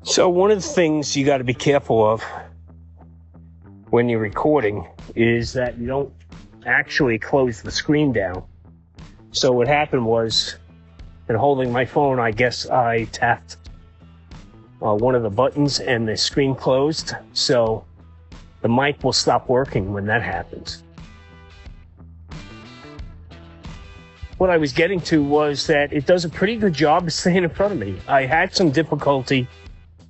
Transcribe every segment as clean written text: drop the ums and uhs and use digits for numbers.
So one of the things you got to be careful of when you're recording is that you don't actually close the screen down. So what happened was, in holding my phone, I guess I tapped one of the buttons and the screen closed. So the mic will stop working when that happens. What I was getting to was that it does a pretty good job of staying in front of me. I had some difficulty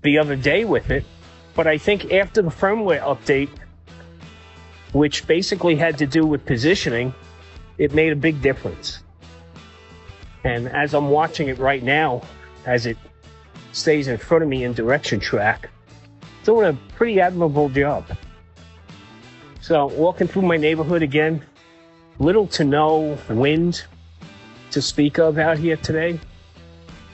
the other day with it, but I think after the firmware update, which basically had to do with positioning, it made a big difference. And as I'm watching it right now, as it stays in front of me in direction track, doing a pretty admirable job. So walking through my neighborhood again, little to no wind to speak of out here today.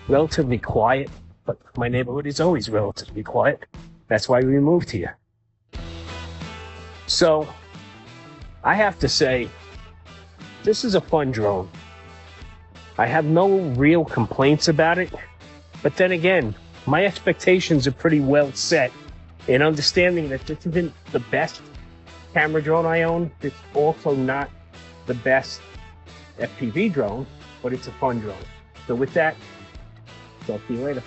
Relatively quiet, but my neighborhood is always relatively quiet. That's why we moved here. So I have to say, this is a fun drone. I have no real complaints about it, but then again, my expectations are pretty well set in understanding that this isn't the best camera drone I own. It's also not the best FPV drone, but it's a fun drone. So with that, talk to you later.